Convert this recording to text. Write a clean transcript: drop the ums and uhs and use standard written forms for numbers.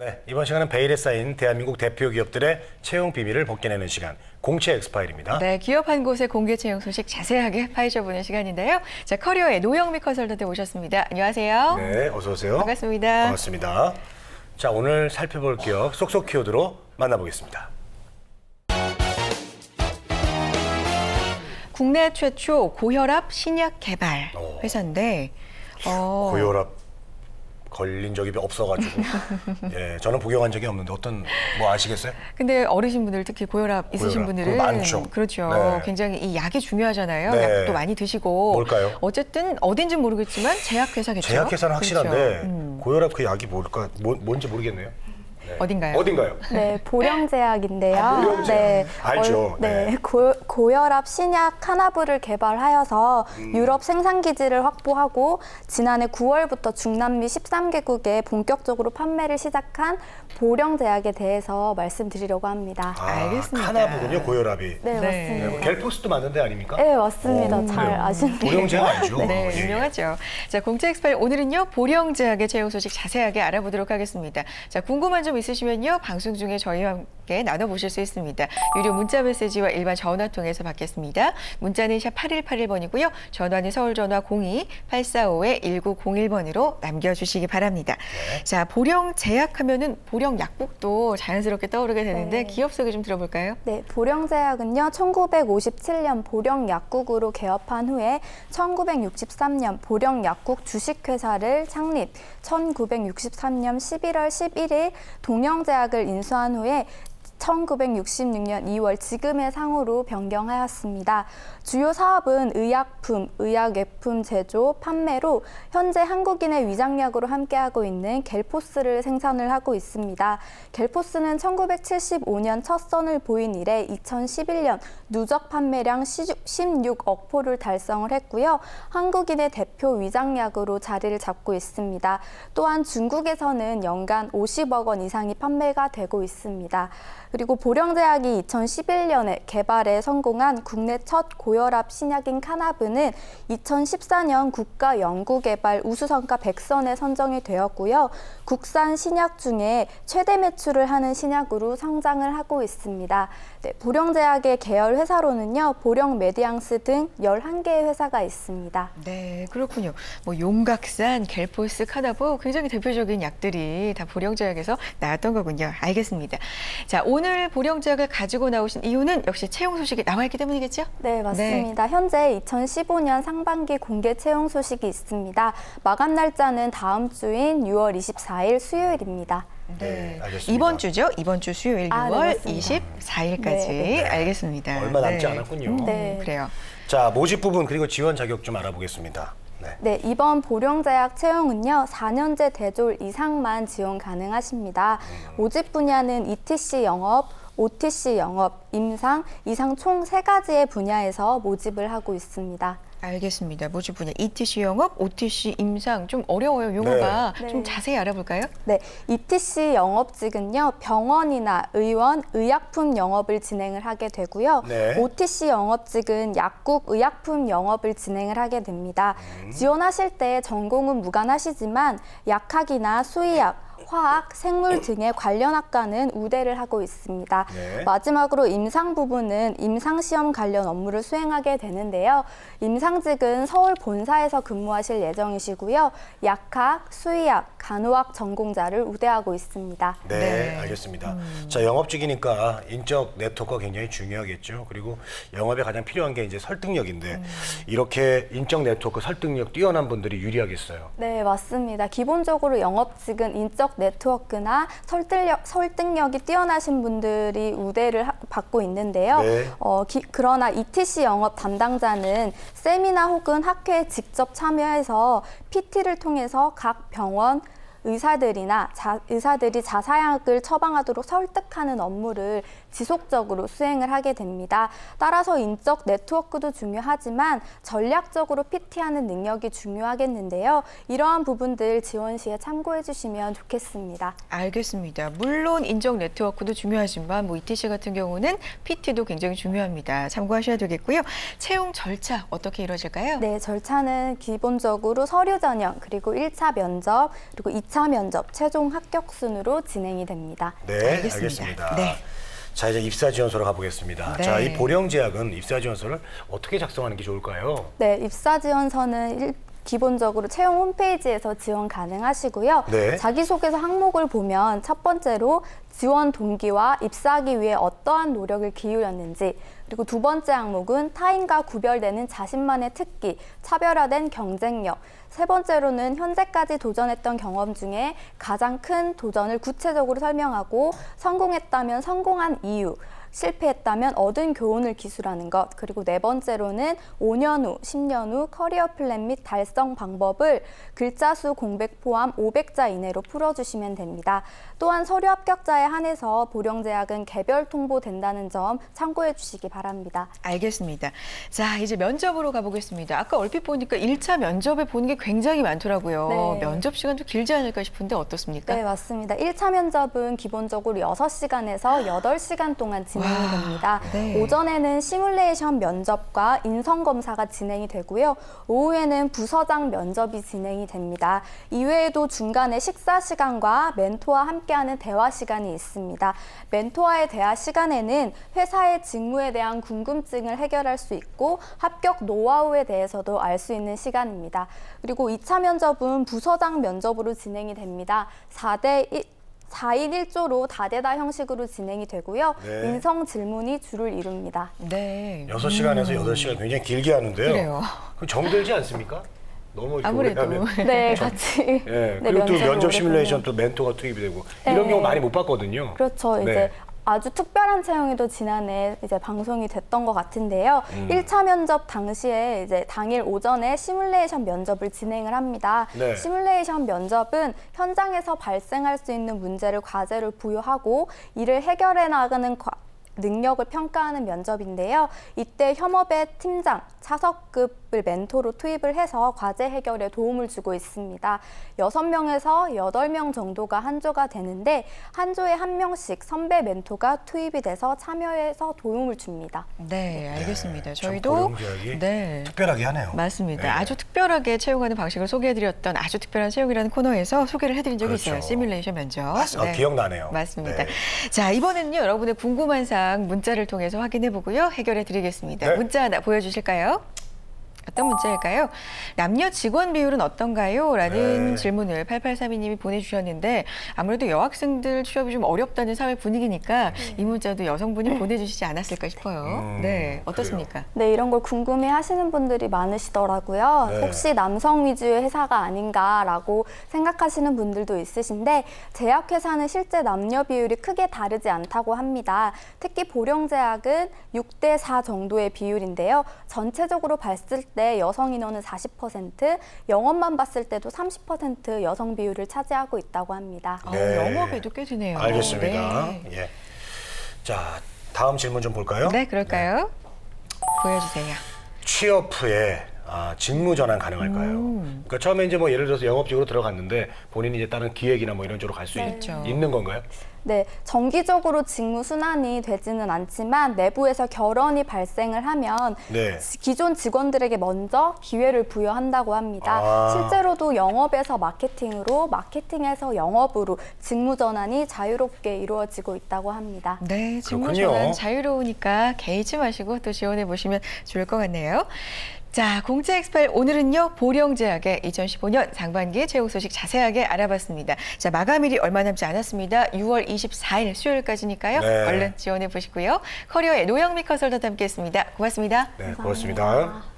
네, 이번 시간은 베일에 쌓인 대한민국 대표 기업들의 채용 비밀을 벗겨내는 시간, 공채 엑스파일입니다. 네, 기업 한 곳의 공개 채용 소식 자세하게 파헤쳐보는 시간인데요. 자, 커리어의 노영미 컨설턴트 모셨습니다. 안녕하세요. 네, 어서 오세요. 반갑습니다. 반갑습니다. 자, 오늘 살펴볼 기업 쏙쏙 키워드로 만나보겠습니다. 국내 최초 고혈압 신약 개발 회사인데 고혈압 걸린 적이 없어가지고 예, 저는 복용한 적이 없는데 뭐 아시겠어요? 근데 어르신분들 특히 고혈압 있으신 분들은 많죠. 그렇죠. 네. 굉장히 이 약이 중요하잖아요. 네. 약도 많이 드시고. 뭘까요? 어쨌든 어딘지 모르겠지만 제약회사겠죠. 제약회사는 확실한데 그렇죠. 고혈압 그 약이 뭔지 모르겠네요. 네. 어딘가요? 네, 보령제약인데요. 보령제약. 네, 알죠. 네, 고혈압 신약 카나브를 개발하여서 유럽 생산 기지를 확보하고 지난해 9월부터 중남미 13개국에 본격적으로 판매를 시작한 보령제약에 대해서 말씀드리려고 합니다. 알겠습니다. 카나브군요, 고혈압이. 네, 맞습니다. 갤포스도 맞는 데 아닙니까? 네, 맞습니다. 잘 그래요. 아시네요. 보령제약 알죠? 네, 예. 유명하죠. 자, 공채 엑스파일 오늘은요, 보령제약의 채용 소식 자세하게 알아보도록 하겠습니다. 자, 궁금한 점 있으시면요, 방송 중에 저희와 함께 나눠보실 수 있습니다. 유료 문자 메시지와 일반 전화 통해서 받겠습니다. 문자는 샵 8181번이고요. 전화는 서울 전화 02-845-1901번으로 남겨주시기 바랍니다. 네. 자, 보령제약 하면은 보령 약국도 자연스럽게 떠오르게 되는데 네. 기업 소개 좀 들어볼까요? 네, 보령제약은요, 1957년 보령약국으로 개업한 후에 1963년 보령약국 주식회사를 창립, 1963년 11월 11일 동영제약을 인수한 후에 1966년 2월 지금의 상호로 변경하였습니다. 주요 사업은 의약품, 의약외품 제조, 판매로 현재 한국인의 위장약으로 함께하고 있는 갤포스를 생산을 하고 있습니다. 갤포스는 1975년 첫 선을 보인 이래 2011년 누적 판매량 16억 포를 달성을 했고요. 한국인의 대표 위장약으로 자리를 잡고 있습니다. 또한 중국에서는 연간 50억 원 이상이 판매가 되고 있습니다. 그리고 보령제약이 2011년에 개발에 성공한 국내 첫 고혈압 신약인 카나브는 2014년 국가연구개발 우수성과 100선에 선정이 되었고요. 국산 신약 중에 최대 매출을 하는 신약으로 성장을 하고 있습니다. 네, 보령제약의 계열 회사로는요, 보령메디앙스 등 11개의 회사가 있습니다. 네, 그렇군요. 뭐 용각산, 갤포스, 카나브 굉장히 대표적인 약들이 다 보령제약에서 나왔던 거군요. 알겠습니다. 자, 오늘 보령제약을 가지고 나오신 이유는 역시 채용 소식이 나와 있기 때문이겠죠? 네, 맞습니다. 네. 현재 2015년 상반기 공개 채용 소식이 있습니다. 마감 날짜는 다음 주인 6월 24일 수요일입니다. 네, 알겠습니다. 이번 주죠? 이번 주 수요일 6월 24일까지. 네. 알겠습니다. 얼마 남지 않았군요. 네. 그래요. 자, 모집 부분 그리고 지원 자격 좀 알아보겠습니다. 네, 이번 보령제약 채용은요, 4년제 대졸 이상만 지원 가능하십니다. 모집 분야는 ETC 영업, OTC 영업, 임상, 이상 총 3가지의 분야에서 모집을 하고 있습니다. 알겠습니다. 모집 분야 ETC 영업, OTC 임상 좀 어려워요. 용어가 네. 좀 자세히 알아볼까요? 네, ETC 영업직은요, 병원이나 의원, 의약품 영업을 진행을 하게 되고요. 네. OTC 영업직은 약국, 의약품 영업을 진행을 하게 됩니다. 지원하실 때 전공은 무관하시지만 약학이나 수의학, 화학, 생물 등의 관련 학과는 우대를 하고 있습니다. 네. 마지막으로 임상 부분은 임상시험 관련 업무를 수행하게 되는데요. 임상직은 서울 본사에서 근무하실 예정이시고요. 약학, 수의학, 간호학 전공자를 우대하고 있습니다. 네, 알겠습니다. 자, 영업직이니까 인적 네트워크가 굉장히 중요하겠죠. 그리고 영업에 가장 필요한 게 이제 설득력인데 이렇게 인적 네트워크, 설득력 뛰어난 분들이 유리하겠어요. 네, 맞습니다. 기본적으로 영업직은 인적 네트워크나 설득력이 뛰어나신 분들이 우대를 받고 있는데요. 네. 그러나 ETC 영업 담당자는 세미나 혹은 학회에 직접 참여해서 PT를 통해서 각 병원, 의사들이 자사약을 처방하도록 설득하는 업무를 지속적으로 수행을 하게 됩니다. 따라서 인적 네트워크도 중요하지만 전략적으로 PT하는 능력이 중요하겠는데요. 이러한 부분들 지원 시에 참고해 주시면 좋겠습니다. 알겠습니다. 물론 인적 네트워크도 중요하지만 ETC 같은 경우는 PT도 굉장히 중요합니다. 참고하셔야 되겠고요. 채용 절차 어떻게 이루어질까요? 네, 절차는 기본적으로 서류 전형, 그리고 1차 면접, 그리고 2차 2차 면접 최종 합격 순으로 진행이 됩니다. 네, 알겠습니다. 네. 자, 이제 입사 지원서로 가보겠습니다. 네. 자, 이 보령제약은 입사 지원서를 어떻게 작성하는 게 좋을까요? 네, 입사 지원서는 기본적으로 채용 홈페이지에서 지원 가능하시고요. 네. 자기소개서 항목을 보면 첫 번째로 지원 동기와 입사하기 위해 어떠한 노력을 기울였는지, 그리고 두 번째 항목은 타인과 구별되는 자신만의 특기, 차별화된 경쟁력, 세 번째로는 현재까지 도전했던 경험 중에 가장 큰 도전을 구체적으로 설명하고 성공했다면 성공한 이유, 실패했다면 얻은 교훈을 기술하는 것, 그리고 네 번째로는 5년 후, 10년 후 커리어 플랜 및 달성 방법을 글자 수 공백 포함 500자 이내로 풀어주시면 됩니다. 또한 서류 합격자에 한해서 보령제약은 개별 통보된다는 점 참고해 주시기 바랍니다. 알겠습니다. 자, 이제 면접으로 가보겠습니다. 아까 얼핏 보니까 1차 면접에 보는 게 굉장히 많더라고요. 네. 면접 시간도 길지 않을까 싶은데 어떻습니까? 네, 맞습니다. 1차 면접은 기본적으로 6시간에서 8시간 동안 진행이 됩니다. 네. 오전에는 시뮬레이션 면접과 인성검사가 진행이 되고요. 오후에는 부서장 면접이 진행이 됩니다. 이외에도 중간에 식사 시간과 멘토와 함께하는 대화 시간이 있습니다. 멘토와의 대화 시간에는 회사의 직무에 대한 궁금증을 해결할 수 있고 합격 노하우에 대해서도 알 수 있는 시간입니다. 그리고 2차 면접은 부서장 면접으로 진행이 됩니다. 4인 1조로 다대다 형식으로 진행이 되고요. 네. 인성 질문이 주를 이룹니다. 네. 6시간에서 8시간 굉장히 길게 하는데요. 그래요. 그럼 정들지 않습니까? 너무 이렇게 아무래도. 오래 하면. 네, 같이. 예, 네, 그리고 또 면접을 면접 오래 시뮬레이션 보면. 또 멘토가 투입이 되고 네. 이런 경우 많이 못 봤거든요. 그렇죠. 네. 이제 아주 특별한 채용이 지난해 이제 방송이 됐던 것 같은데요. 1차 면접 당시에 이제 당일 오전에 시뮬레이션 면접을 진행을 합니다. 네. 시뮬레이션 면접은 현장에서 발생할 수 있는 문제를 과제로 부여하고 이를 해결해 나가는 능력을 평가하는 면접인데요. 이때 협업의 팀장, 차석급을 멘토로 투입을 해서 과제 해결에 도움을 주고 있습니다. 6명에서 8명 정도가 한 조가 되는데 한 조에 한 명씩 선배 멘토가 투입이 돼서 참여해서 도움을 줍니다. 네, 알겠습니다. 참 저희도 보령제약이 네. 특별하게 하네요. 맞습니다. 네. 아주 특별하게 채용하는 방식을 소개해드렸던 아주 특별한 채용이라는 코너에서 소개를 해드린 적이 그렇죠. 있어요. 시뮬레이션 면접. 기억나네요. 맞습니다. 네. 자, 이번에는요. 여러분의 궁금한 사항 문자를 통해서 확인해보고요. 해결해드리겠습니다. 네. 문자 하나 보여주실까요? 어떤 문자일까요? 남녀 직원 비율은 어떤가요? 라는 네. 질문을 8832님이 보내주셨는데 아무래도 여학생들 취업이 좀 어렵다는 사회 분위기니까 이 문자도 여성분이 보내주시지 않았을까 싶어요. 네, 어떻습니까? 네, 이런 걸 궁금해 하시는 분들이 많으시더라고요. 네. 혹시 남성 위주의 회사가 아닌가라고 생각하시는 분들도 있으신데 제약회사는 실제 남녀 비율이 크게 다르지 않다고 합니다. 특히 보령제약은 6대4 정도의 비율인데요. 전체적으로 봤을 때 여성 인원은 40%, 영업만 봤을 때도 30% 여성 비율을 차지하고 있다고 합니다. 네. 영업에도 꽤 되네요. 알겠습니다. 네. 예. 자, 다음 질문 좀 볼까요? 네, 그럴까요? 보여주세요. 취업 후에 직무 전환 가능할까요? 그러니까 처음에 이제 뭐 예를 들어서 영업직으로 들어갔는데 본인이 이제 다른 기획이나 뭐 이런 쪽으로 갈 수 그렇죠. 있는 건가요? 네, 정기적으로 직무 순환이 되지는 않지만 내부에서 결연이 발생을 하면 네. 기존 직원들에게 먼저 기회를 부여한다고 합니다. 실제로도 영업에서 마케팅으로, 마케팅에서 영업으로 직무 전환이 자유롭게 이루어지고 있다고 합니다. 네, 직무 그렇군요. 전환 자유로우니까 개의치 마시고 또 지원해 보시면 좋을 것 같네요. 자, 공채 엑스파일 오늘은요 보령제약의 2015년 상반기 채용 소식 자세하게 알아봤습니다. 자, 마감일이 얼마 남지 않았습니다. 6월 24일 수요일까지니까요. 네. 얼른 지원해 보시고요. 커리어의 노영미 컨설턴트 함께했습니다. 고맙습니다. 네, 고맙습니다.